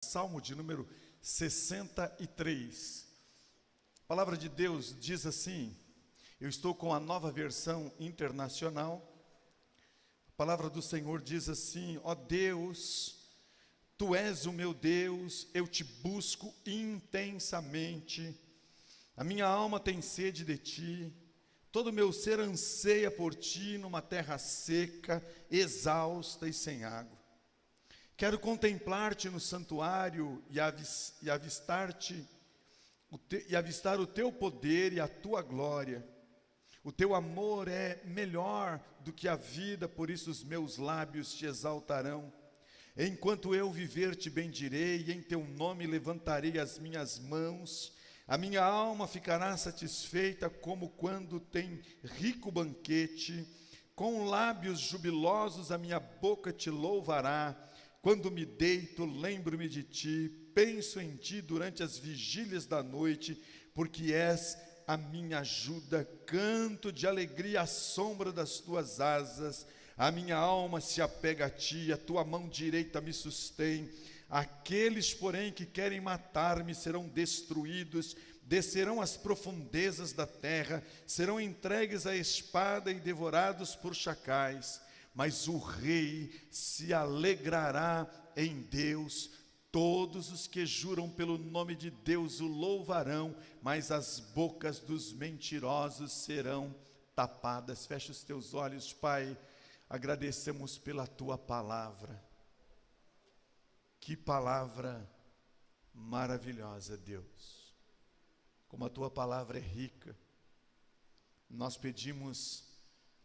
Salmo de número 63. A palavra de Deus diz assim, eu estou com a Nova Versão Internacional. A palavra do Senhor diz assim: ó Deus, Tu és o meu Deus, eu te busco intensamente. A minha alma tem sede de Ti, todo o meu ser anseia por Ti numa terra seca, exausta e sem água. Quero contemplar-te no santuário e avistar o Teu poder e a Tua glória. O Teu amor é melhor do que a vida, por isso os meus lábios Te exaltarão. Enquanto eu viver, Te bendirei, e em Teu nome levantarei as minhas mãos. A minha alma ficará satisfeita como quando tem rico banquete. Com lábios jubilosos a minha boca Te louvará. Quando me deito, lembro-me de Ti, penso em Ti durante as vigílias da noite, porque és a minha ajuda, canto de alegria à sombra das Tuas asas. A minha alma se apega a Ti, a Tua mão direita me sustém. Aqueles, porém, que querem matar-me serão destruídos, descerão às profundezas da terra, serão entregues à espada e devorados por chacais. Mas o rei se alegrará em Deus, todos os que juram pelo nome de Deus o louvarão, mas as bocas dos mentirosos serão tapadas. Fecha os teus olhos, Pai, agradecemos pela Tua palavra. Que palavra maravilhosa, Deus, como a Tua palavra é rica. Nós pedimos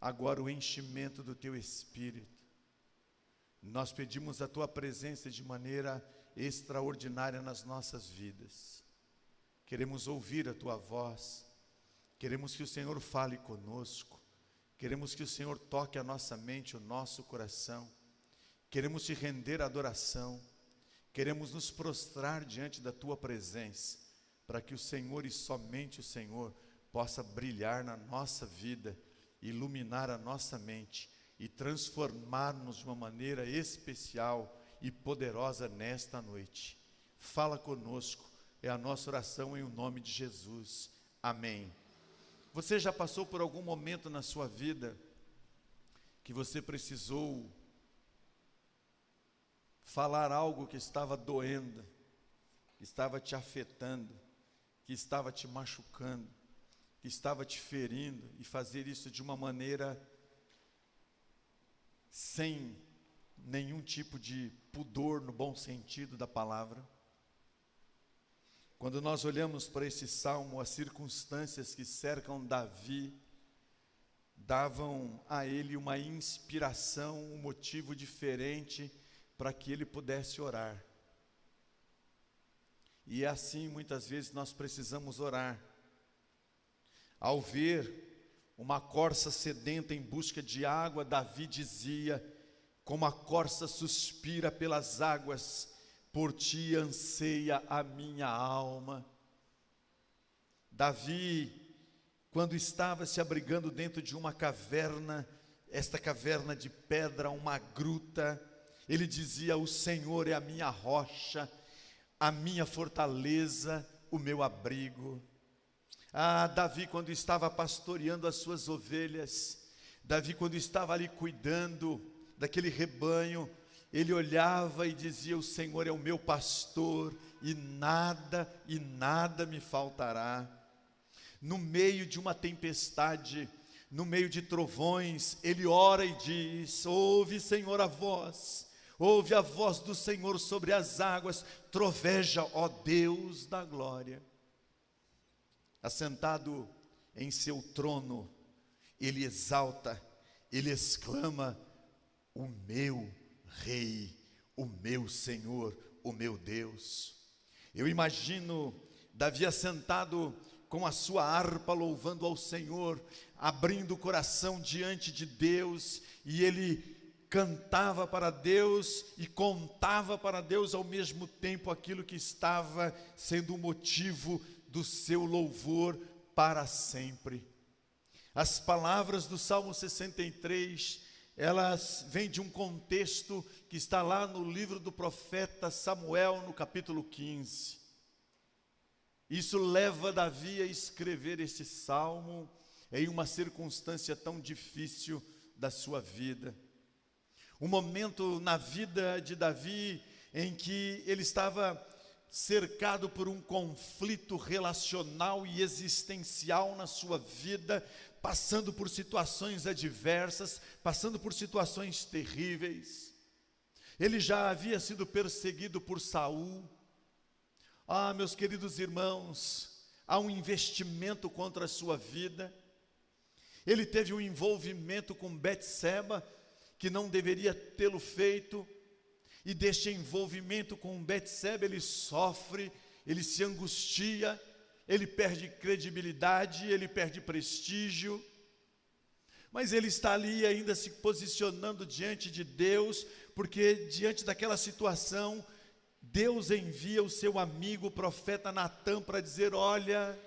agora o enchimento do Teu Espírito. Nós pedimos a Tua presença de maneira extraordinária nas nossas vidas. Queremos ouvir a Tua voz. Queremos que o Senhor fale conosco. Queremos que o Senhor toque a nossa mente, o nosso coração. Queremos Te render adoração. Queremos nos prostrar diante da Tua presença, para que o Senhor e somente o Senhor possa brilhar na nossa vida, iluminar a nossa mente e transformar-nos de uma maneira especial e poderosa nesta noite. Fala conosco, é a nossa oração em o nome de Jesus. Amém. Você já passou por algum momento na sua vida que você precisou falar algo que estava doendo, que estava te afetando, que estava te machucando, que estava te ferindo, e fazer isso de uma maneira sem nenhum tipo de pudor, no bom sentido da palavra? Quando nós olhamos para esse salmo, as circunstâncias que cercam Davi davam a ele uma inspiração, um motivo diferente para que ele pudesse orar. E é assim, muitas vezes nós precisamos orar. Ao ver uma corça sedenta em busca de água, Davi dizia: como a corça suspira pelas águas, por Ti anseia a minha alma. Davi, quando estava se abrigando dentro de uma caverna, esta caverna de pedra, uma gruta, ele dizia: o Senhor é a minha rocha, a minha fortaleza, o meu abrigo. Davi, quando estava pastoreando as suas ovelhas, Davi, quando estava ali cuidando daquele rebanho, ele olhava e dizia: o Senhor é o meu pastor, e nada me faltará. No meio de uma tempestade, no meio de trovões, ele ora e diz: ouve, Senhor, a voz, ouve a voz do Senhor sobre as águas, troveja, ó Deus da glória. Assentado em seu trono, ele exalta, ele exclama: o meu Rei, o meu Senhor, o meu Deus. Eu imagino Davi assentado com a sua harpa, louvando ao Senhor, abrindo o coração diante de Deus, e ele cantava para Deus e contava para Deus ao mesmo tempo aquilo que estava sendo o motivo do seu louvor para sempre. As palavras do Salmo 63 elas vêm de um contexto que está lá no livro do profeta Samuel, no capítulo 15. Isso leva Davi a escrever este salmo em uma circunstância tão difícil da sua vida. Um momento na vida de Davi em que ele estava cercado por um conflito relacional e existencial na sua vida, passando por situações adversas, passando por situações terríveis. Ele já havia sido perseguido por Saul. Meus queridos irmãos, há um investimento contra a sua vida. Ele teve um envolvimento com Betseba, que não deveria tê-lo feito, e deste envolvimento com Betseba ele sofre, ele se angustia, ele perde credibilidade, ele perde prestígio, mas ele está ali ainda se posicionando diante de Deus, porque diante daquela situação, Deus envia o seu amigo, o profeta Natã, para dizer: olha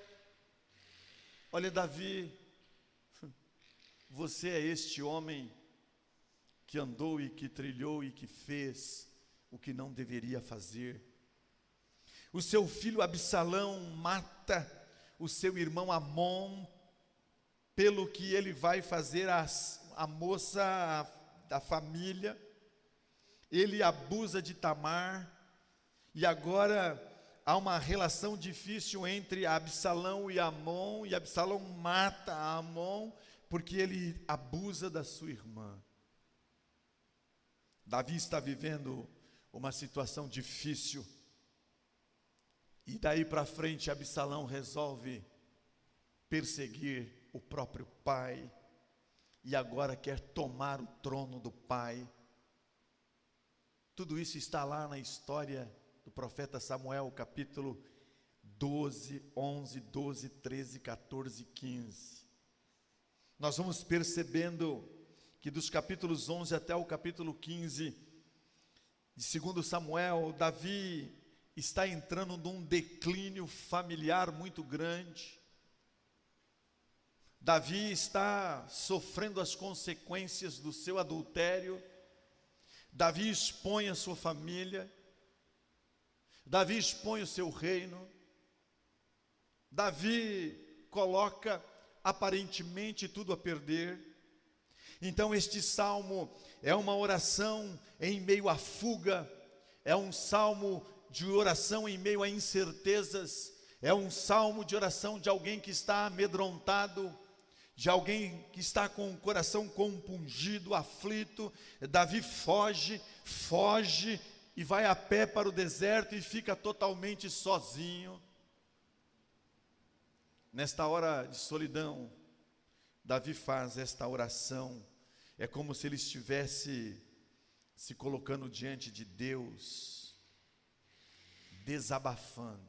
Davi, você é este homem que andou e que trilhou e que fez o que não deveria fazer. O seu filho Absalão mata o seu irmão Amon, pelo que ele vai fazer a moça da família. Ele abusa de Tamar, e agora há uma relação difícil entre Absalão e Amon, e Absalão mata a Amon, porque ele abusa da sua irmã. Davi está vivendo uma situação difícil, e daí para frente Absalão resolve perseguir o próprio pai, e agora quer tomar o trono do pai. Tudo isso está lá na história do profeta Samuel, capítulo 12, 11, 12, 13, 14 e 15. Nós vamos percebendo que dos capítulos 11 até o capítulo 15 de 2 Samuel, Davi está entrando num declínio familiar muito grande. Davi está sofrendo as consequências do seu adultério. Davi expõe a sua família. Davi expõe o seu reino. Davi coloca aparentemente tudo a perder. Então este salmo é uma oração em meio à fuga, é um salmo de oração em meio a incertezas, é um salmo de oração de alguém que está amedrontado, de alguém que está com o coração compungido, aflito. Davi foge e vai a pé para o deserto e fica totalmente sozinho. Nesta hora de solidão, Davi faz esta oração. É como se ele estivesse se colocando diante de Deus, desabafando.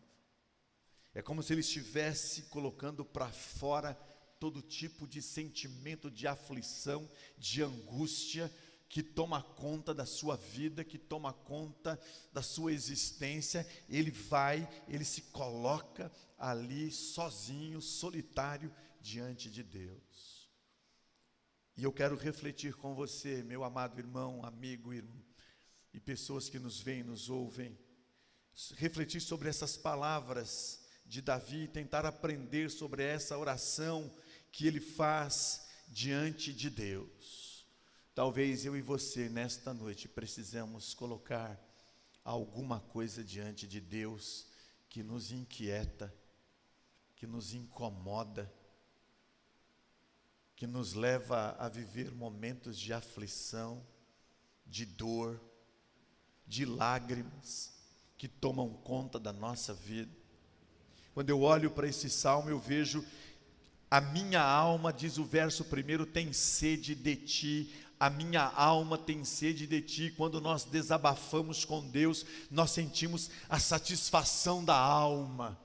É como se ele estivesse colocando para fora todo tipo de sentimento de aflição, de angústia, que toma conta da sua vida, que toma conta da sua existência. Ele se coloca ali sozinho, solitário, diante de Deus. E eu quero refletir com você, meu amado irmão, amigo, e pessoas que nos veem, nos ouvem, refletir sobre essas palavras de Davi, tentar aprender sobre essa oração que ele faz diante de Deus. Talvez eu e você, nesta noite, precisamos colocar alguma coisa diante de Deus que nos inquieta, que nos incomoda, que nos leva a viver momentos de aflição, de dor, de lágrimas, que tomam conta da nossa vida. Quando eu olho para esse salmo, eu vejo: a minha alma, diz o verso primeiro, tem sede de ti. A minha alma tem sede de ti. Quando nós desabafamos com Deus, nós sentimos a satisfação da alma.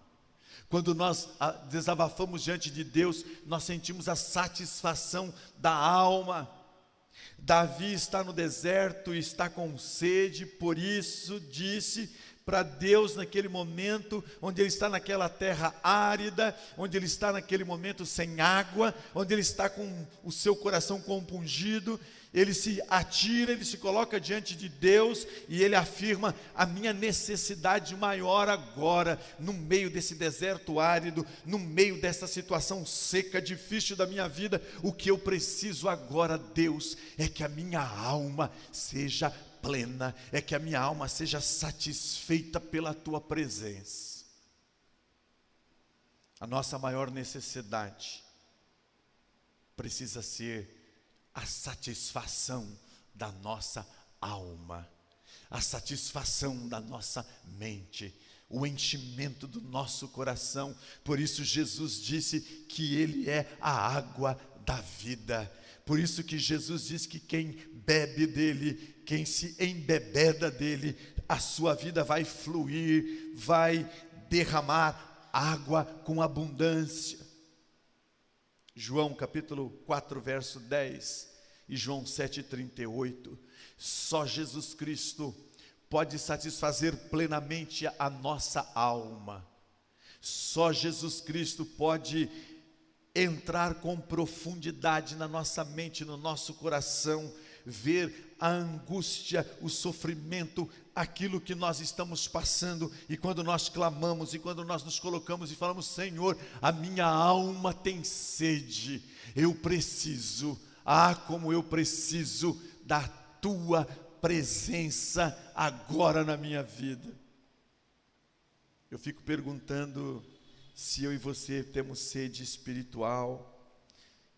Quando nós desabafamos diante de Deus, nós sentimos a satisfação da alma. Davi está no deserto e está com sede, por isso disse para Deus naquele momento, onde ele está naquela terra árida, onde ele está naquele momento sem água, onde ele está com o seu coração compungido, ele se atira, ele se coloca diante de Deus e ele afirma: a minha necessidade maior agora, no meio desse deserto árido, no meio dessa situação seca, difícil da minha vida, o que eu preciso agora, Deus, é que a minha alma seja plena, é que a minha alma seja satisfeita pela tua presença. A nossa maior necessidade precisa ser a satisfação da nossa alma, a satisfação da nossa mente, o enchimento do nosso coração. Por isso Jesus disse que Ele é a água da vida. Por isso que Jesus diz que quem bebe dele, quem se embebeda dele, a sua vida vai fluir, vai derramar água com abundância. João capítulo 4, verso 10 e João 7,38. Só Jesus Cristo pode satisfazer plenamente a nossa alma. Só Jesus Cristo pode entrar com profundidade na nossa mente, no nosso coração, ver a angústia, o sofrimento, aquilo que nós estamos passando, e quando nós clamamos, e quando nós nos colocamos e falamos: Senhor, a minha alma tem sede, eu preciso, como eu preciso da tua presença agora na minha vida. Eu fico perguntando se eu e você temos sede espiritual,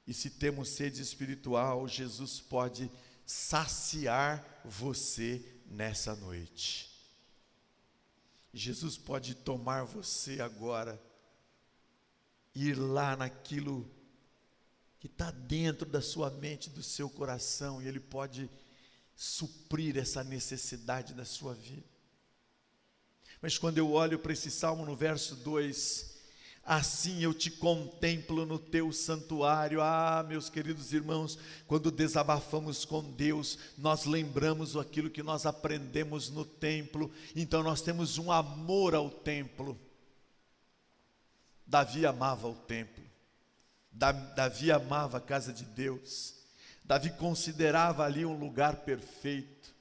e se temos sede espiritual, Jesus pode saciar você nessa noite. Jesus pode tomar você agora, ir lá naquilo que está dentro da sua mente, do seu coração, e Ele pode suprir essa necessidade da sua vida. Mas quando eu olho para esse salmo no verso 2, assim eu te contemplo no teu santuário. Meus queridos irmãos, quando desabafamos com Deus, nós lembramos aquilo que nós aprendemos no templo. Então nós temos um amor ao templo. Davi amava o templo, Davi amava a casa de Deus, Davi considerava ali um lugar perfeito.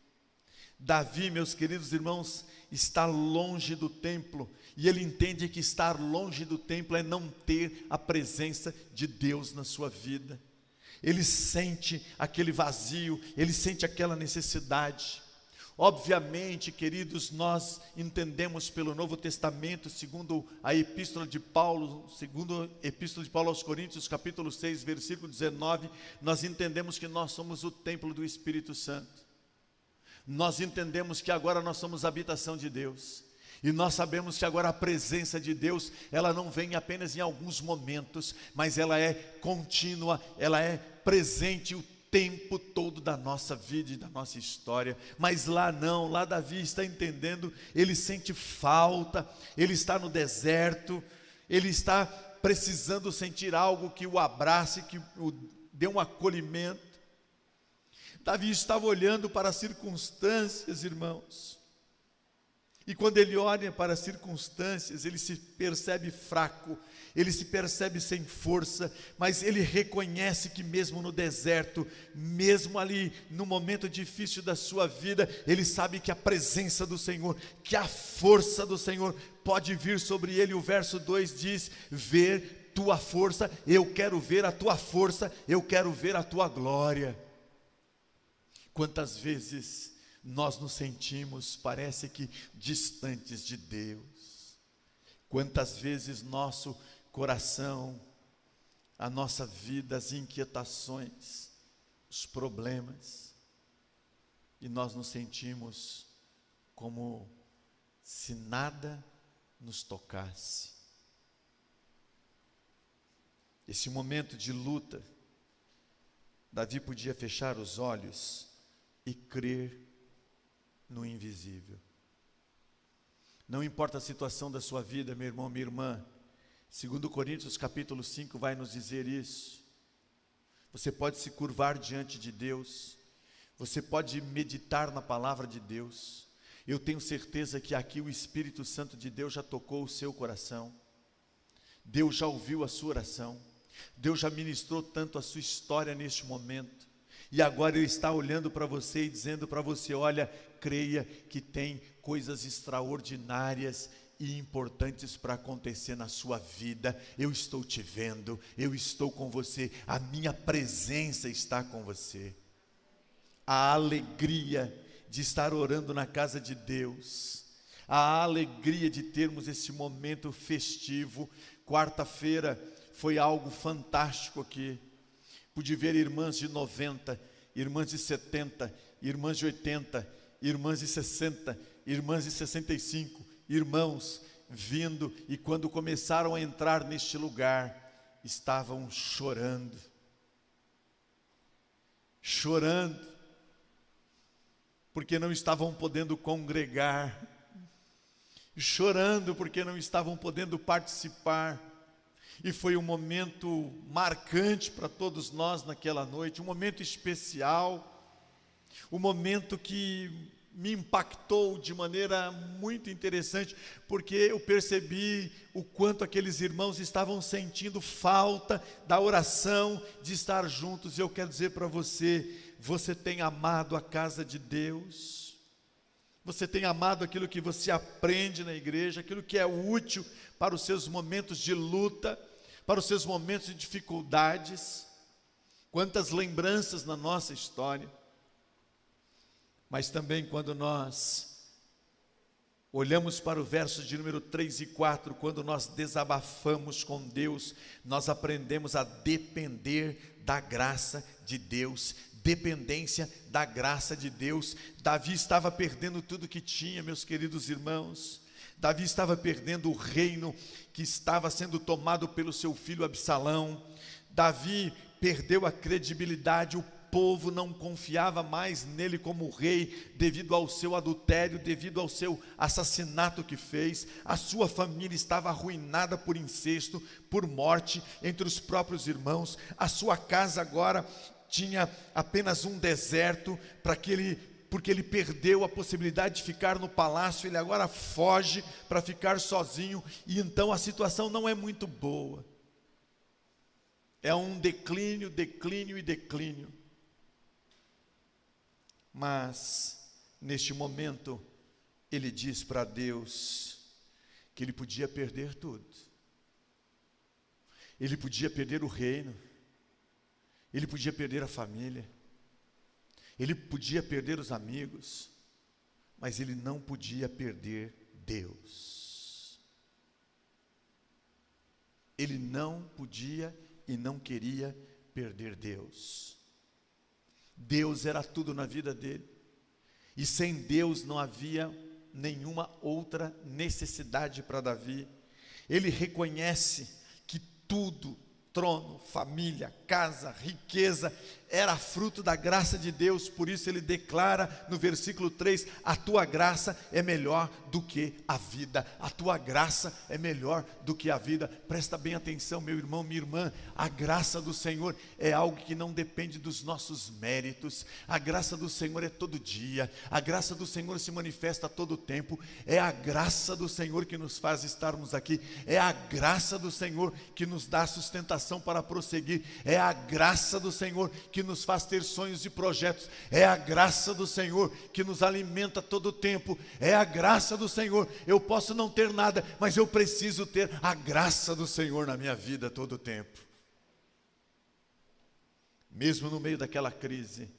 Davi, meus queridos irmãos, está longe do templo, e ele entende que estar longe do templo é não ter a presença de Deus na sua vida. Ele sente aquele vazio, ele sente aquela necessidade. Obviamente, queridos, nós entendemos pelo Novo Testamento, segundo a Epístola de Paulo, aos Coríntios, capítulo 6, versículo 19, nós entendemos que nós somos o templo do Espírito Santo. Nós entendemos que agora nós somos a habitação de Deus, e nós sabemos que agora a presença de Deus, ela não vem apenas em alguns momentos, mas ela é contínua, ela é presente o tempo todo da nossa vida e da nossa história. Mas lá não, lá Davi está entendendo, ele sente falta, ele está no deserto, ele está precisando sentir algo que o abrace, que o dê um acolhimento. Davi estava olhando para as circunstâncias, irmãos, e quando ele olha para as circunstâncias, ele se percebe fraco, ele se percebe sem força, mas ele reconhece que mesmo no deserto, mesmo ali no momento difícil da sua vida, ele sabe que a presença do Senhor, que a força do Senhor pode vir sobre ele. O verso 2 diz: ver tua força, eu quero ver a tua força, eu quero ver a tua glória. Quantas vezes nós nos sentimos, parece que distantes de Deus. Quantas vezes nosso coração, a nossa vida, as inquietações, os problemas, e nós nos sentimos como se nada nos tocasse. Esse momento de luta, Davi podia fechar os olhos e crer no invisível. Não importa a situação da sua vida, meu irmão, minha irmã, 2 Coríntios capítulo 5 vai nos dizer isso. Você pode se curvar diante de Deus, você pode meditar na palavra de Deus. Eu tenho certeza que aqui o Espírito Santo de Deus já tocou o seu coração, Deus já ouviu a sua oração, Deus já ministrou tanto a sua história neste momento. E agora Ele está olhando para você e dizendo para você: olha, creia que tem coisas extraordinárias e importantes para acontecer na sua vida. Eu estou te vendo, eu estou com você, a minha presença está com você. A alegria de estar orando na casa de Deus, a alegria de termos esse momento festivo. Quarta-feira foi algo fantástico aqui. Pude ver irmãs de 90, irmãs de 70, irmãs de 80, irmãs de 60, irmãs de 65, irmãos vindo, e quando começaram a entrar neste lugar, estavam chorando, porque não estavam podendo congregar, chorando porque não estavam podendo participar. E foi um momento marcante para todos nós naquela noite, um momento especial, um momento que me impactou de maneira muito interessante, porque eu percebi o quanto aqueles irmãos estavam sentindo falta da oração, de estar juntos. E eu quero dizer para você, você tem amado a casa de Deus? Você tem amado aquilo que você aprende na igreja, aquilo que é útil para os seus momentos de luta, para os seus momentos de dificuldades? Quantas lembranças na nossa história. Mas também quando nós olhamos para o verso de número 3 e 4, quando nós desabafamos com Deus, nós aprendemos a depender da graça de Deus. Dependência da graça de Deus. Davi estava perdendo tudo que tinha, meus queridos irmãos. Davi estava perdendo o reino que estava sendo tomado pelo seu filho Absalão. Davi perdeu a credibilidade, o povo não confiava mais nele como rei, devido ao seu adultério, devido ao seu assassinato que fez. A sua família estava arruinada por incesto, por morte entre os próprios irmãos. A sua casa agora tinha apenas um deserto, porque ele perdeu a possibilidade de ficar no palácio. Ele agora foge para ficar sozinho, e então a situação não é muito boa. É um declínio. Mas neste momento ele diz para Deus que ele podia perder tudo. Ele podia perder o reino, ele podia perder a família, ele podia perder os amigos, mas ele não podia perder Deus. Ele não podia e não queria perder Deus. Deus era tudo na vida dele, e sem Deus não havia nenhuma outra necessidade para Davi. Ele reconhece que tudo, trono, família, casa, riqueza, era fruto da graça de Deus. Por isso ele declara no versículo 3, a tua graça é melhor do que a vida. A tua graça é melhor do que a vida. Presta bem atenção, meu irmão, minha irmã. A graça do Senhor é algo que não depende dos nossos méritos. A graça do Senhor é todo dia. A graça do Senhor se manifesta a todo tempo. É a graça do Senhor que nos faz estarmos aqui. É a graça do Senhor que nos dá sustentação para prosseguir. É a graça do Senhor que nos faz ter sonhos e projetos. É a graça do Senhor que nos alimenta todo o tempo. É a graça do Senhor. Eu posso não ter nada, mas eu preciso ter a graça do Senhor na minha vida todo o tempo. Mesmo no meio daquela crise,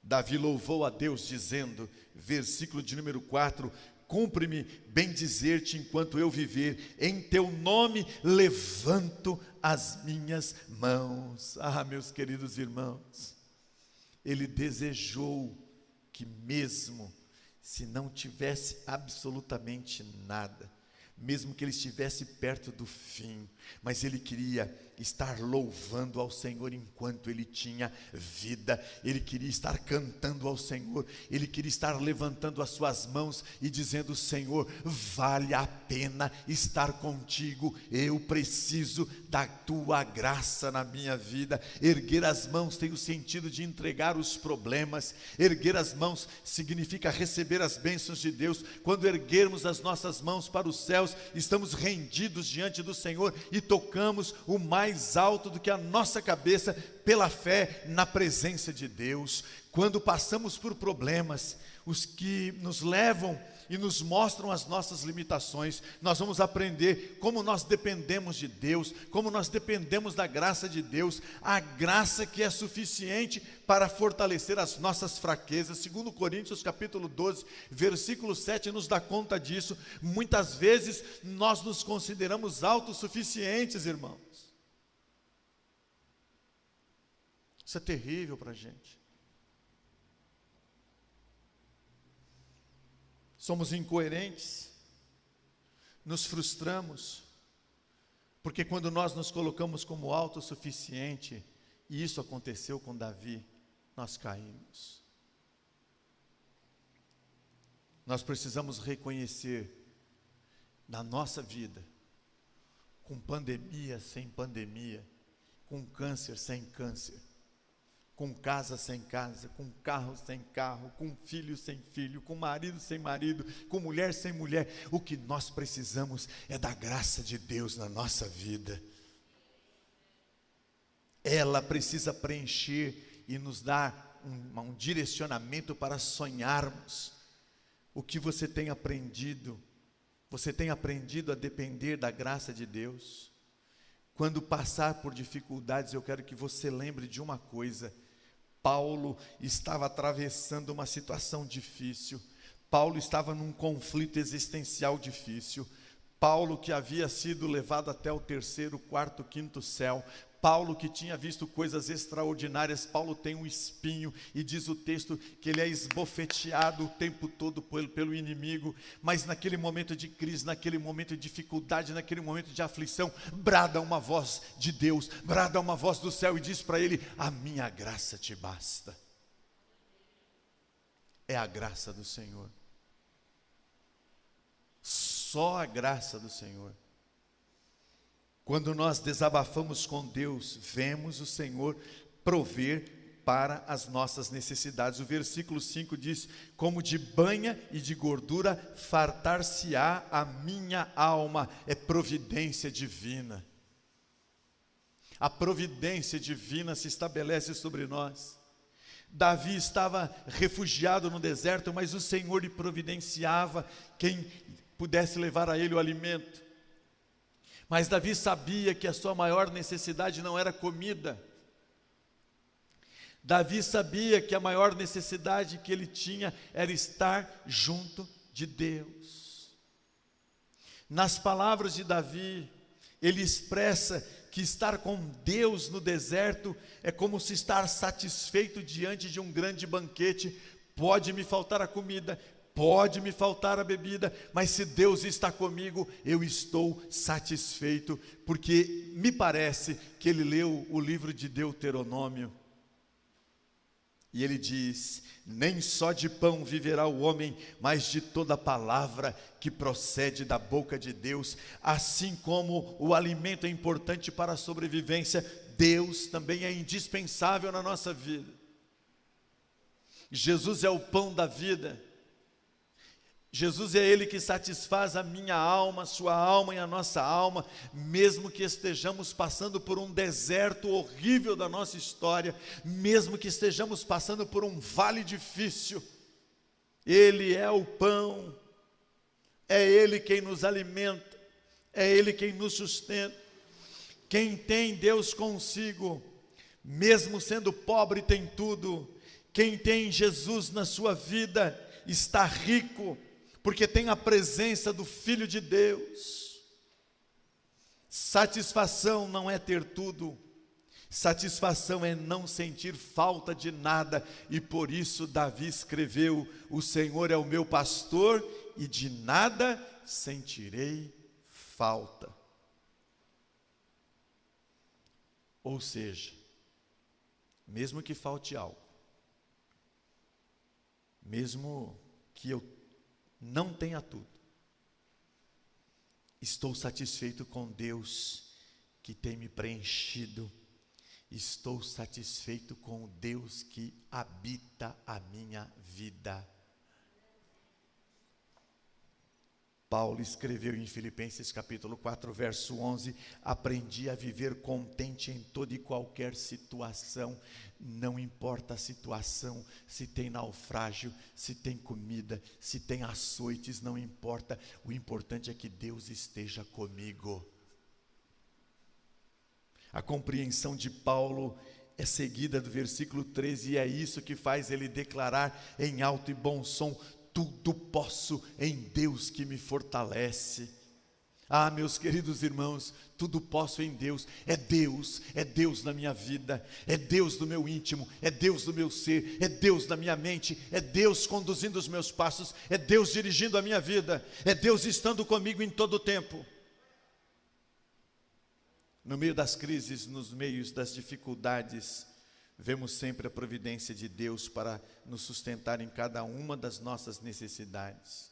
Davi louvou a Deus dizendo, versículo de número 4, cumpre-me bendizer-te enquanto eu viver, em teu nome levanto as minhas mãos. Ah, meus queridos irmãos, ele desejou que mesmo se não tivesse absolutamente nada, mesmo que ele estivesse perto do fim, mas ele queria estar louvando ao Senhor enquanto ele tinha vida. Ele queria estar cantando ao Senhor, ele queria estar levantando as suas mãos e dizendo, Senhor, vale a pena estar contigo, eu preciso da tua graça na minha vida. Erguer as mãos tem o sentido de entregar os problemas. Erguer as mãos significa receber as bênçãos de Deus. Quando erguermos as nossas mãos para o céu, céus, estamos rendidos diante do Senhor e tocamos o mais alto do que a nossa cabeça pela fé na presença de Deus. Quando passamos por problemas, os que nos levam e nos mostram as nossas limitações, nós vamos aprender como nós dependemos de Deus, como nós dependemos da graça de Deus, a graça que é suficiente para fortalecer as nossas fraquezas. Segundo Coríntios capítulo 12, versículo 7 nos dá conta disso. Muitas vezes nós nos consideramos autossuficientes, irmãos. Isso é terrível para a gente. Somos incoerentes, nos frustramos, porque quando nós nos colocamos como autossuficiente, e isso aconteceu com Davi, nós caímos. Nós precisamos reconhecer na nossa vida, com pandemia sem pandemia, com câncer sem câncer, com casa sem casa, com carro sem carro, com filho sem filho, com marido sem marido, com mulher sem mulher, o que nós precisamos é da graça de Deus na nossa vida. Ela precisa preencher e nos dar um direcionamento para sonharmos. O que você tem aprendido? Você tem aprendido a depender da graça de Deus? Quando passar por dificuldades, eu quero que você lembre de uma coisa: Paulo estava atravessando uma situação difícil, Paulo estava num conflito existencial difícil, Paulo que havia sido levado até o terceiro, quarto, quinto céu, Paulo que tinha visto coisas extraordinárias. Paulo tem um espinho e diz o texto que ele é esbofeteado o tempo todo pelo inimigo, mas naquele momento de crise, naquele momento de dificuldade, naquele momento de aflição, brada uma voz de Deus, brada uma voz do céu e diz para ele: a minha graça te basta. É a graça do Senhor, só a graça do Senhor. Quando nós desabafamos com Deus, vemos o Senhor prover para as nossas necessidades. O versículo 5 diz: como de banha e de gordura fartar-se-á a minha alma. É providência divina. A providência divina se estabelece sobre nós. Davi estava refugiado no deserto, mas o Senhor lhe providenciava quem pudesse levar a ele o alimento. Mas Davi sabia que a sua maior necessidade não era comida. Davi sabia que a maior necessidade que ele tinha era estar junto de Deus. Nas palavras de Davi, ele expressa que estar com Deus no deserto é como se estar satisfeito diante de um grande banquete. Pode me faltar a comida, pode me faltar a bebida, mas se Deus está comigo, eu estou satisfeito, porque me parece que ele leu o livro de Deuteronômio, e ele diz: nem só de pão viverá o homem, mas de toda palavra que procede da boca de Deus. Assim como o alimento é importante para a sobrevivência, Deus também é indispensável na nossa vida. Jesus é o pão da vida. Jesus é Ele que satisfaz a minha alma, a sua alma e a nossa alma, mesmo que estejamos passando por um deserto horrível da nossa história, mesmo que estejamos passando por um vale difícil. Ele é o pão, é Ele quem nos alimenta, é Ele quem nos sustenta. Quem tem Deus consigo, mesmo sendo pobre, tem tudo. Quem tem Jesus na sua vida está rico, porque tem a presença do Filho de Deus. Satisfação não é ter tudo, satisfação é não sentir falta de nada, e por isso Davi escreveu: o Senhor é o meu pastor e de nada sentirei falta. Ou seja, mesmo que falte algo, mesmo que eu não tenha tudo, estou satisfeito com Deus que tem me preenchido, estou satisfeito com o Deus que habita a minha vida. Paulo escreveu em Filipenses capítulo 4, verso 11: aprendi a viver contente em toda e qualquer situação, não importa a situação, se tem naufrágio, se tem comida, se tem açoites, não importa, o importante é que Deus esteja comigo. A compreensão de Paulo é seguida do versículo 13, e é isso que faz ele declarar em alto e bom som: tudo posso em Deus que me fortalece. Ah, meus queridos irmãos, tudo posso em Deus. É Deus na minha vida, é Deus no meu íntimo, é Deus no meu ser, é Deus na minha mente, é Deus conduzindo os meus passos, é Deus dirigindo a minha vida, é Deus estando comigo em todo o tempo. No meio das crises, nos meios das dificuldades, vemos sempre a providência de Deus para nos sustentar em cada uma das nossas necessidades.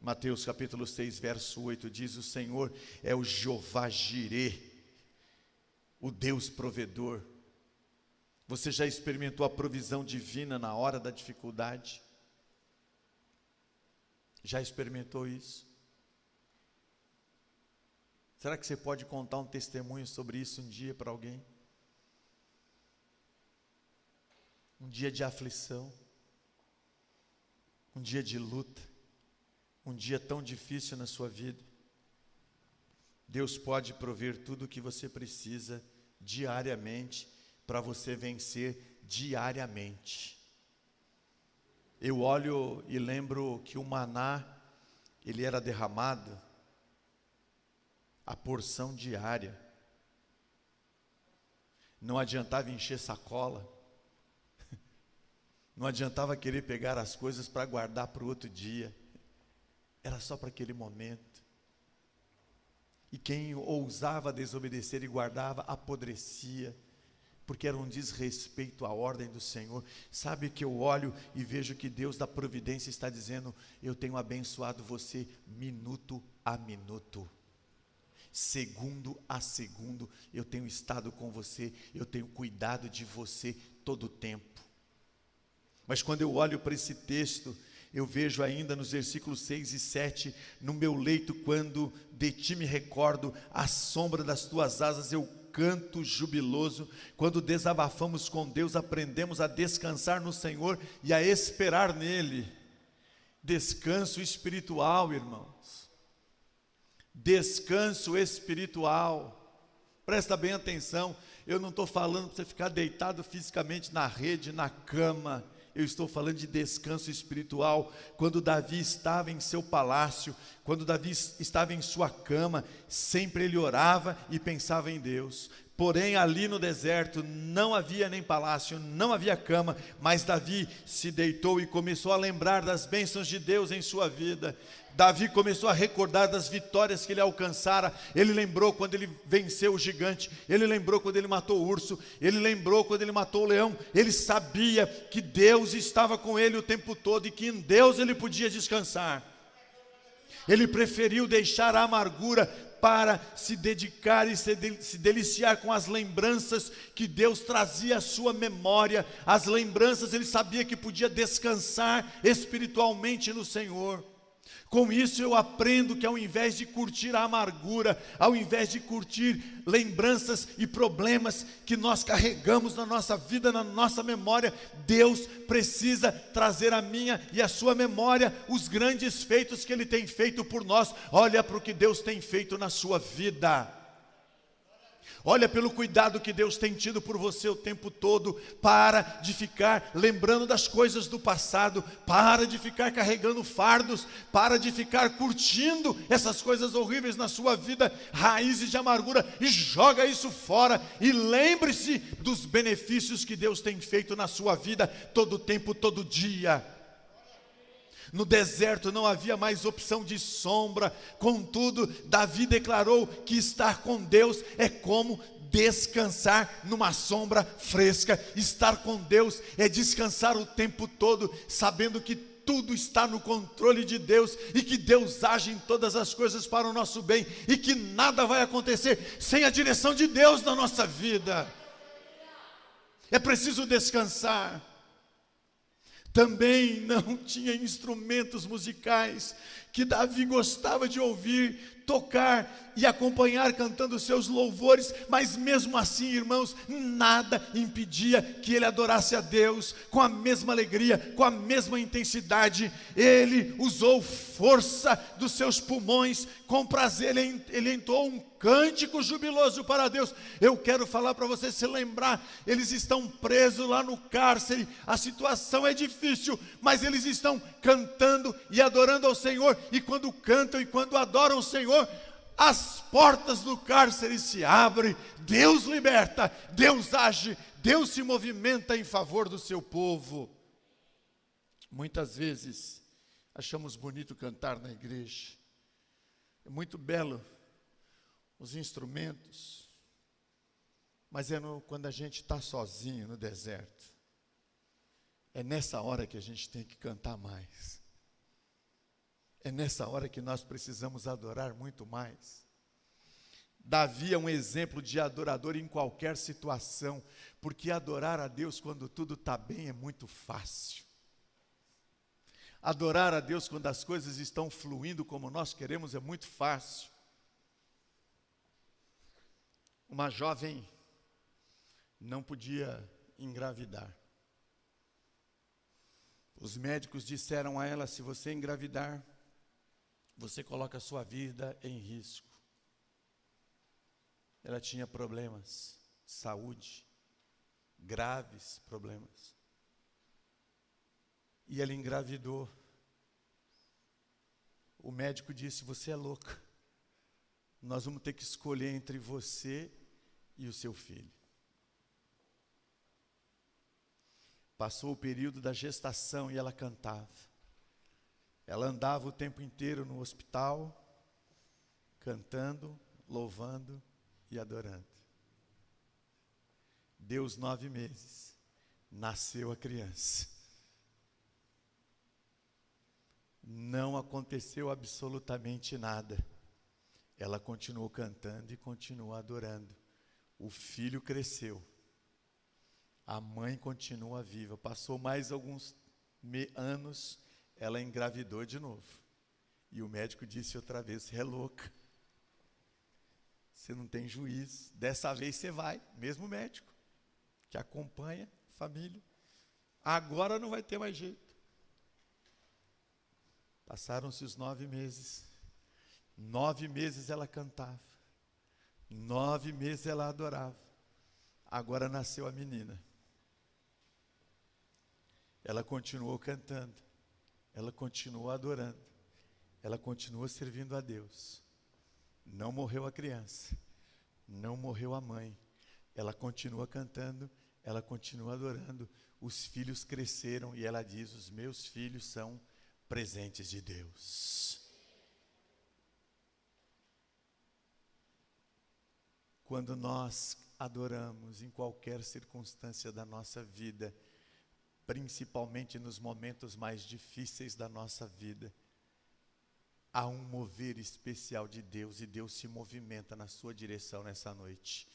Mateus capítulo 6, verso 8 diz: o Senhor é o Jeová Jirê, o Deus provedor. Você já experimentou a provisão divina na hora da dificuldade? Já experimentou isso? Será que você pode contar um testemunho sobre isso um dia para alguém? Um dia de aflição, um dia de luta, um dia tão difícil na sua vida. Deus pode prover tudo o que você precisa diariamente, para você vencer diariamente. Eu olho e lembro que o maná, ele era derramado, a porção diária. Não adiantava encher sacola, não adiantava querer pegar as coisas para guardar para o outro dia, era só para aquele momento. E quem ousava desobedecer e guardava, apodrecia, porque era um desrespeito à ordem do Senhor. Sabe que eu olho e vejo que Deus da providência está dizendo: eu tenho abençoado você minuto a minuto, segundo a segundo, eu tenho estado com você, eu tenho cuidado de você todo o tempo. Mas quando eu olho para esse texto, eu vejo ainda nos versículos 6 e 7, no meu leito quando de ti me recordo, à sombra das tuas asas eu canto jubiloso. Quando desabafamos com Deus, aprendemos a descansar no Senhor e a esperar nele. Descanso espiritual, irmãos, descanso espiritual. Presta bem atenção, eu não estou falando para você ficar deitado fisicamente na rede, na cama. Eu estou falando de descanso espiritual. Quando Davi estava em seu palácio, quando Davi estava em sua cama, sempre ele orava e pensava em Deus. Porém ali no deserto não havia nem palácio, não havia cama, mas Davi se deitou e começou a lembrar das bênçãos de Deus em sua vida. Davi começou a recordar das vitórias que ele alcançara. Ele lembrou quando ele venceu o gigante, ele lembrou quando ele matou o urso, ele lembrou quando ele matou o leão. Ele sabia que Deus estava com ele o tempo todo e que em Deus ele podia descansar. Ele preferiu deixar a amargura para se dedicar e se deliciar com as lembranças que Deus trazia à sua memória. As lembranças, ele sabia que podia descansar espiritualmente no Senhor. Com isso eu aprendo que ao invés de curtir a amargura, ao invés de curtir lembranças e problemas que nós carregamos na nossa vida, na nossa memória, Deus precisa trazer à minha e à sua memória os grandes feitos que Ele tem feito por nós. Olha para o que Deus tem feito na sua vida. Olha pelo cuidado que Deus tem tido por você o tempo todo. Para de ficar lembrando das coisas do passado, para de ficar carregando fardos, para de ficar curtindo essas coisas horríveis na sua vida, raízes de amargura, e joga isso fora, e lembre-se dos benefícios que Deus tem feito na sua vida, todo tempo, todo dia. No deserto não havia mais opção de sombra, contudo, Davi declarou que estar com Deus é como descansar numa sombra fresca. Estar com Deus é descansar o tempo todo, sabendo que tudo está no controle de Deus, e que Deus age em todas as coisas para o nosso bem, e que nada vai acontecer sem a direção de Deus na nossa vida. É preciso descansar. Também não tinha instrumentos musicais que Davi gostava de ouvir, tocar e acompanhar cantando seus louvores, mas mesmo assim, irmãos, nada impedia que ele adorasse a Deus com a mesma alegria, com a mesma intensidade. Ele usou força dos seus pulmões, com prazer ele entoou um cântico jubiloso para Deus. Eu quero falar para você se lembrar, eles estão presos lá no cárcere, a situação é difícil, mas eles estão cantando e adorando ao Senhor, e quando cantam e quando adoram o Senhor, as portas do cárcere se abrem, Deus liberta, Deus age, Deus se movimenta em favor do seu povo. Muitas vezes achamos bonito cantar na igreja, é muito belo os instrumentos, mas quando a gente está sozinho no deserto, é nessa hora que a gente tem que cantar mais. É nessa hora que nós precisamos adorar muito mais. Davi é um exemplo de adorador em qualquer situação, porque adorar a Deus quando tudo está bem é muito fácil. Adorar a Deus quando as coisas estão fluindo como nós queremos é muito fácil. Uma jovem não podia engravidar. Os médicos disseram a ela: se você engravidar, você coloca a sua vida em risco. Ela tinha problemas de saúde, graves problemas. E ela engravidou. O médico disse: você é louca. Nós vamos ter que escolher entre você e o seu filho. Passou o período da gestação e ela cantava. Ela andava o tempo inteiro no hospital, cantando, louvando e adorando. Deu os 9 meses, nasceu a criança. Não aconteceu absolutamente nada. Ela continuou cantando e continuou adorando. O filho cresceu. A mãe continua viva. Passou mais alguns anos, ela engravidou de novo. E o médico disse outra vez: você é louca. Você não tem juízo. Dessa vez você vai. Mesmo médico que acompanha a família. Agora não vai ter mais jeito. Passaram-se os 9 meses. 9 meses ela cantava. 9 meses ela adorava. Agora nasceu a menina. Ela continuou cantando. Ela continuou adorando. Ela continuou servindo a Deus. Não morreu a criança. Não morreu a mãe. Ela continua cantando. Ela continua adorando. Os filhos cresceram e ela diz: os meus filhos são presentes de Deus. Quando nós adoramos em qualquer circunstância da nossa vida, principalmente nos momentos mais difíceis da nossa vida, há um mover especial de Deus, e Deus se movimenta na sua direção nessa noite.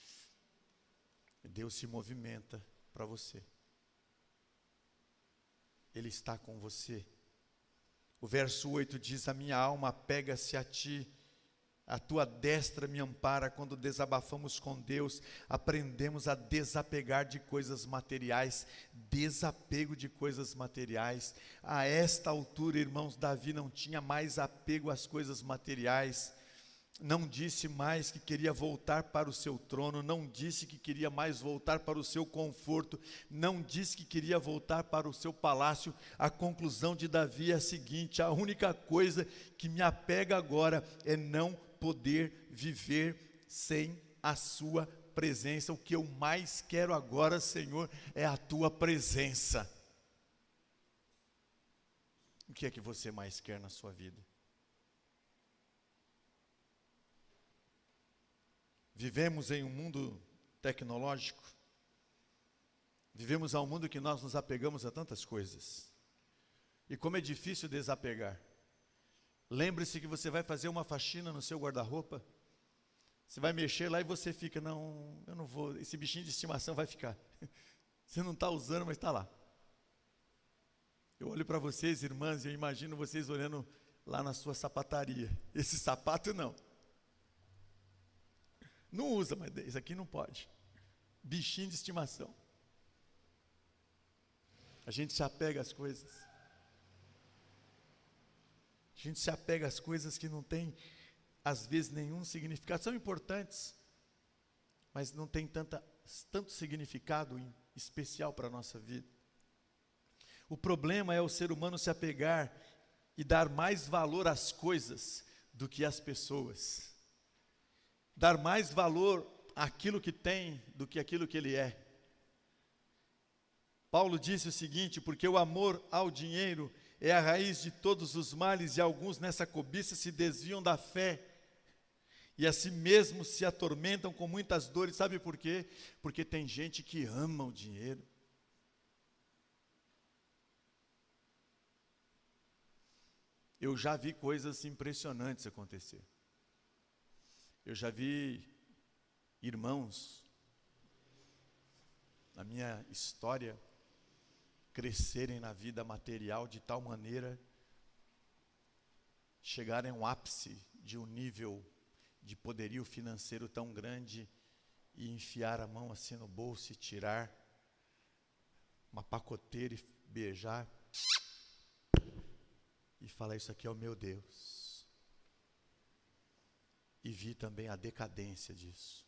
Deus se movimenta para você. Ele está com você. O verso 8 diz: a minha alma apega-se a ti, a tua destra me ampara. Quando desabafamos com Deus, aprendemos a desapegar de coisas materiais. Desapego de coisas materiais. A esta altura, irmãos, Davi não tinha mais apego às coisas materiais. Não disse mais que queria voltar para o seu trono, não disse que queria mais voltar para o seu conforto, não disse que queria voltar para o seu palácio. A conclusão de Davi é a seguinte: a única coisa que me apega agora é não poder viver sem a sua presença. O que eu mais quero agora, Senhor, é a tua presença. O que é que você mais quer na sua vida? Vivemos em um mundo tecnológico. Vivemos a um mundo que nós nos apegamos a tantas coisas. E como é difícil desapegar. Lembre-se que você vai fazer uma faxina no seu guarda-roupa. Você vai mexer lá e você fica: não, eu não vou, esse bichinho de estimação vai ficar. Você não está usando, mas está lá. Eu olho para vocês, irmãs, e eu imagino vocês olhando lá na sua sapataria. Esse sapato não. Não usa, mas esse aqui não pode. Bichinho de estimação. A gente se apega às coisas. A gente se apega às coisas que não têm, às vezes, nenhum significado. São importantes, mas não tem tanto significado especial para a nossa vida. O problema é o ser humano se apegar e dar mais valor às coisas do que às pessoas. Dar mais valor àquilo que tem do que àquilo que ele é. Paulo disse o seguinte: porque o amor ao dinheiro é a raiz de todos os males, e alguns nessa cobiça se desviam da fé, e a si mesmos se atormentam com muitas dores. Sabe por quê? Porque tem gente que ama o dinheiro. Eu já vi coisas impressionantes acontecer. Eu já vi irmãos, na minha história, crescerem na vida material de tal maneira, chegarem a um ápice de um nível de poderio financeiro tão grande, e enfiar a mão assim no bolso e tirar uma pacoteira e beijar, e falar: isso aqui é o meu Deus. E vi também a decadência disso.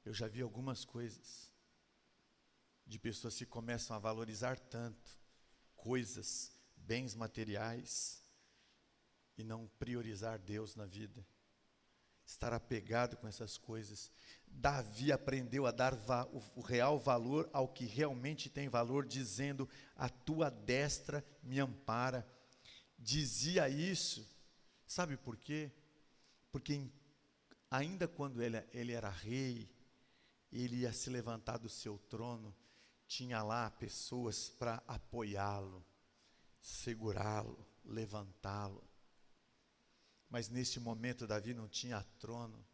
Eu já vi algumas coisas de pessoas que começam a valorizar tanto coisas, bens materiais, e não priorizar Deus na vida, estar apegado com essas coisas. Davi aprendeu a dar o real valor ao que realmente tem valor, dizendo: a tua destra me ampara. Dizia isso, sabe por quê? Porque ainda quando ele era rei, ele ia se levantar do seu trono, tinha lá pessoas para apoiá-lo, segurá-lo, levantá-lo. Mas nesse momento Davi não tinha trono,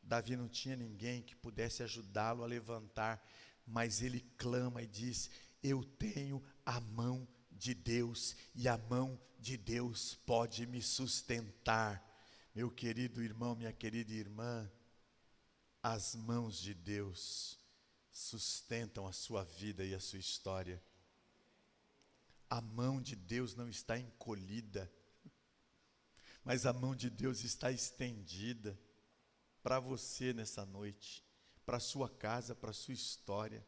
Davi não tinha ninguém que pudesse ajudá-lo a levantar, mas ele clama e diz: eu tenho a mão de Deus, e a mão de Deus pode me sustentar. Meu querido irmão, minha querida irmã, as mãos de Deus sustentam a sua vida e a sua história. A mão de Deus não está encolhida, mas a mão de Deus está estendida para você nessa noite, para a sua casa, para a sua história.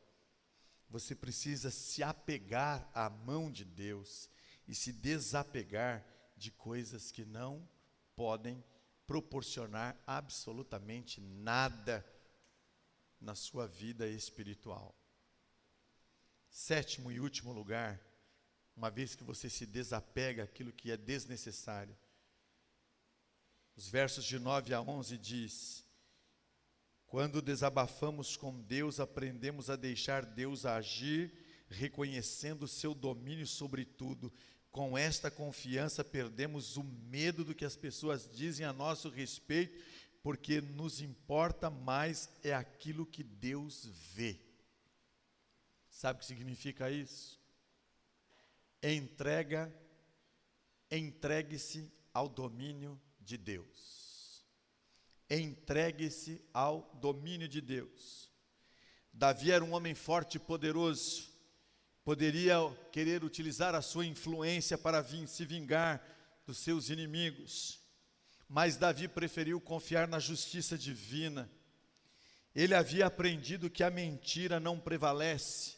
Você precisa se apegar à mão de Deus e se desapegar de coisas que não podem proporcionar absolutamente nada na sua vida espiritual. Sétimo e último lugar, uma vez que você se desapega àquilo que é desnecessário, os versos de 9 a 11 diz: quando desabafamos com Deus, aprendemos a deixar Deus agir, reconhecendo o seu domínio sobre tudo. Com esta confiança, perdemos o medo do que as pessoas dizem a nosso respeito, porque nos importa mais é aquilo que Deus vê. Sabe o que significa isso? Entregue-se ao domínio de Deus. Entregue-se ao domínio de Deus. Davi era um homem forte e poderoso, poderia querer utilizar a sua influência para se vingar dos seus inimigos, mas Davi preferiu confiar na justiça divina. Ele havia aprendido que a mentira não prevalece,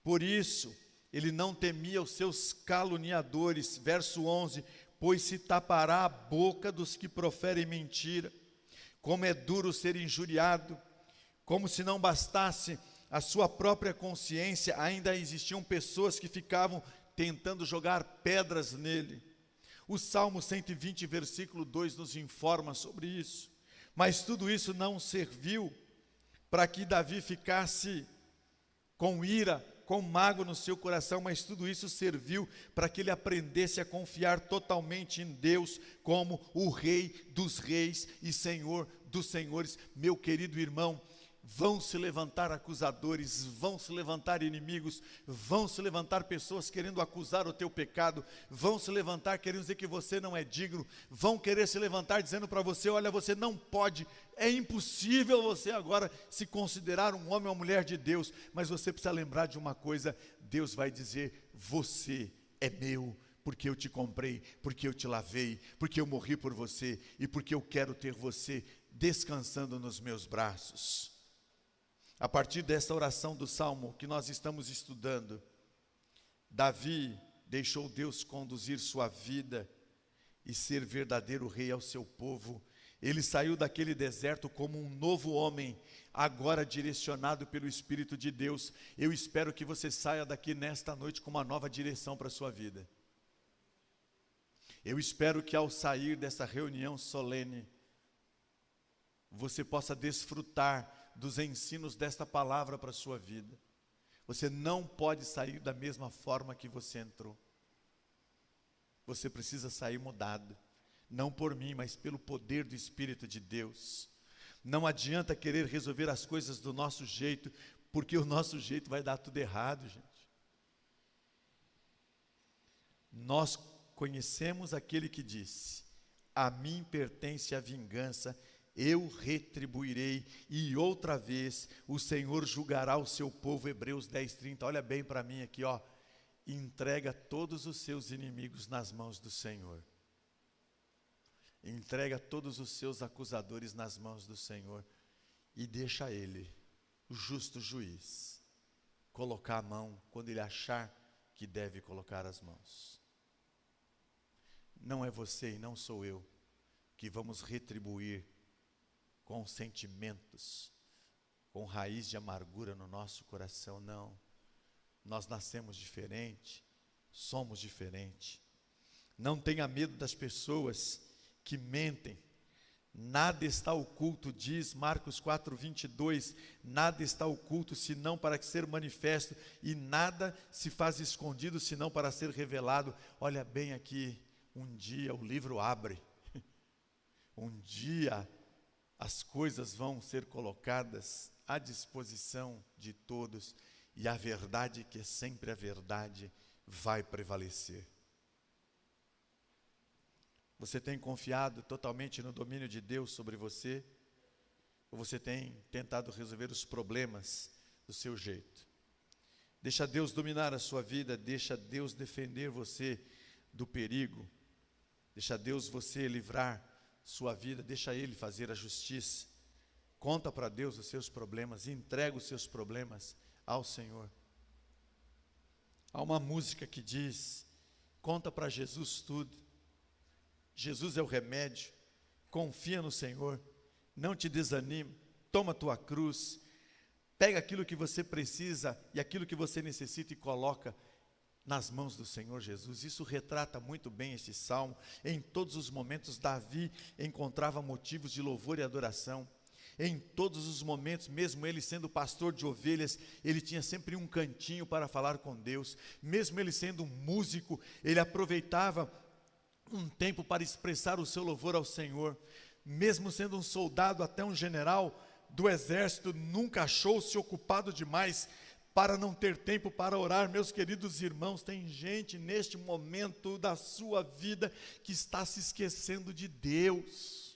por isso ele não temia os seus caluniadores. Verso 11: pois se tapará a boca dos que proferem mentira. Como é duro ser injuriado. Como se não bastasse a sua própria consciência, ainda existiam pessoas que ficavam tentando jogar pedras nele. O Salmo 120, versículo 2 nos informa sobre isso. Mas tudo isso não serviu para que Davi ficasse com ira, com mágoa no seu coração, mas tudo isso serviu para que ele aprendesse a confiar totalmente em Deus como o Rei dos Reis e Senhor dos Senhores. Meu querido irmão, Vão se levantar acusadores, vão se levantar inimigos, vão se levantar pessoas querendo acusar o teu pecado, vão se levantar querendo dizer que você não é digno, vão querer se levantar dizendo para você: olha, você não pode, é impossível você agora se considerar um homem ou uma mulher de Deus. Mas você precisa lembrar de uma coisa: Deus vai dizer: você é meu, porque eu te comprei, porque eu te lavei, porque eu morri por você e porque eu quero ter você descansando nos meus braços. A partir dessa oração do Salmo que nós estamos estudando, Davi deixou Deus conduzir sua vida e ser verdadeiro rei ao seu povo. Ele saiu daquele deserto como um novo homem, agora direcionado pelo Espírito de Deus. Eu espero que você saia daqui nesta noite com uma nova direção para a sua vida. Eu espero que ao sair dessa reunião solene, você possa desfrutar dos ensinos desta palavra para a sua vida. Você não pode sair da mesma forma que você entrou. Você precisa sair mudado, não por mim, mas pelo poder do Espírito de Deus. Não adianta querer resolver as coisas do nosso jeito, porque o nosso jeito vai dar tudo errado, gente. Nós conhecemos aquele que disse: a mim pertence a vingança, eu retribuirei, e outra vez o Senhor julgará o seu povo. Hebreus 10:30, olha bem para mim aqui, ó. Entrega todos os seus inimigos nas mãos do Senhor. Entrega todos os seus acusadores nas mãos do Senhor e deixa Ele, o justo juiz, colocar a mão quando Ele achar que deve colocar as mãos. Não é você e não sou eu que vamos retribuir com sentimentos, com raiz de amargura no nosso coração, não. Nós nascemos diferente, somos diferente. Não tenha medo das pessoas que mentem. Nada está oculto, diz Marcos 4:22, nada está oculto senão para ser manifesto, e nada se faz escondido senão para ser revelado. Olha bem aqui, um dia o livro abre, um dia as coisas vão ser colocadas à disposição de todos, e a verdade, que é sempre a verdade, vai prevalecer. Você tem confiado totalmente no domínio de Deus sobre você? Ou você tem tentado resolver os problemas do seu jeito? Deixa Deus dominar a sua vida, deixa Deus defender você do perigo, deixa Deus você livrar sua vida, deixa Ele fazer a justiça. Conta para Deus os seus problemas, entrega os seus problemas ao Senhor. Há uma música que diz: conta para Jesus tudo. Jesus é o remédio, confia no Senhor, não te desanime, toma a tua cruz, pega aquilo que você precisa e aquilo que você necessita e coloca nas mãos do Senhor Jesus. Isso retrata muito bem este salmo. Em todos os momentos Davi encontrava motivos de louvor e adoração. Em todos os momentos, mesmo ele sendo pastor de ovelhas, ele tinha sempre um cantinho para falar com Deus. Mesmo ele sendo um músico, ele aproveitava um tempo para expressar o seu louvor ao Senhor. Mesmo sendo um soldado, até um general do exército, nunca achou-se ocupado demais para não ter tempo para orar. Meus queridos irmãos, tem gente neste momento da sua vida que está se esquecendo de Deus.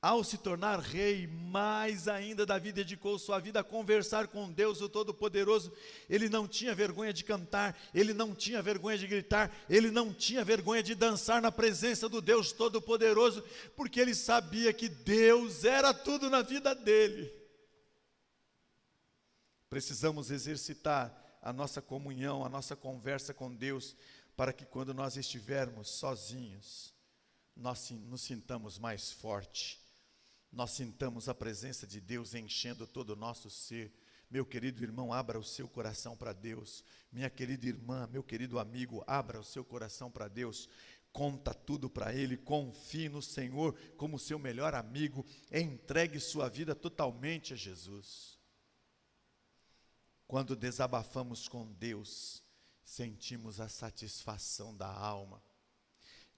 Ao se tornar rei, mais ainda Davi dedicou sua vida a conversar com Deus, o Todo-Poderoso. Ele não tinha vergonha de cantar, ele não tinha vergonha de gritar, ele não tinha vergonha de dançar na presença do Deus Todo-Poderoso, porque ele sabia que Deus era tudo na vida dele. Precisamos exercitar a nossa comunhão, a nossa conversa com Deus, para que quando nós estivermos sozinhos, nós nos sintamos mais fortes. Nós sintamos a presença de Deus enchendo todo o nosso ser. Meu querido irmão, abra o seu coração para Deus. Minha querida irmã, meu querido amigo, abra o seu coração para Deus. Conta tudo para Ele, confie no Senhor como seu melhor amigo. Entregue sua vida totalmente a Jesus. Quando desabafamos com Deus, sentimos a satisfação da alma.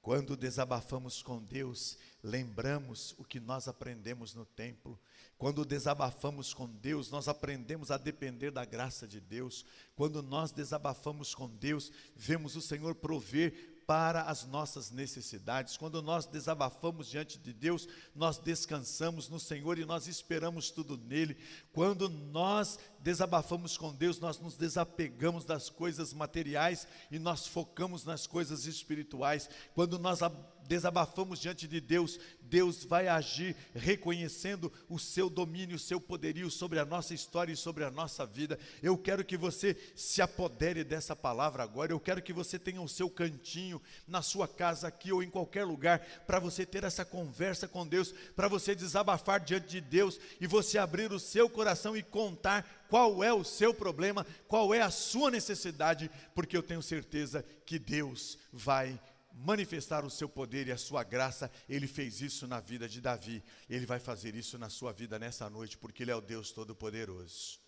Quando desabafamos com Deus, lembramos o que nós aprendemos no templo. Quando desabafamos com Deus, nós aprendemos a depender da graça de Deus. Quando nós desabafamos com Deus, vemos o Senhor prover para as nossas necessidades. Quando nós desabafamos diante de Deus, nós descansamos no Senhor e nós esperamos tudo nele. Quando nós desabafamos com Deus, nós nos desapegamos das coisas materiais e nós focamos nas coisas espirituais. Quando nós desabafamos diante de Deus, Deus vai agir reconhecendo o seu domínio, o seu poderio sobre a nossa história e sobre a nossa vida. Eu quero que você se apodere dessa palavra agora. Eu quero que você tenha o seu cantinho na sua casa aqui ou em qualquer lugar, para você ter essa conversa com Deus, para você desabafar diante de Deus e você abrir o seu coração e contar qual é o seu problema, qual é a sua necessidade, porque eu tenho certeza que Deus vai manifestar o seu poder e a sua graça. Ele fez isso na vida de Davi, ele vai fazer isso na sua vida nessa noite, porque ele é o Deus Todo-Poderoso.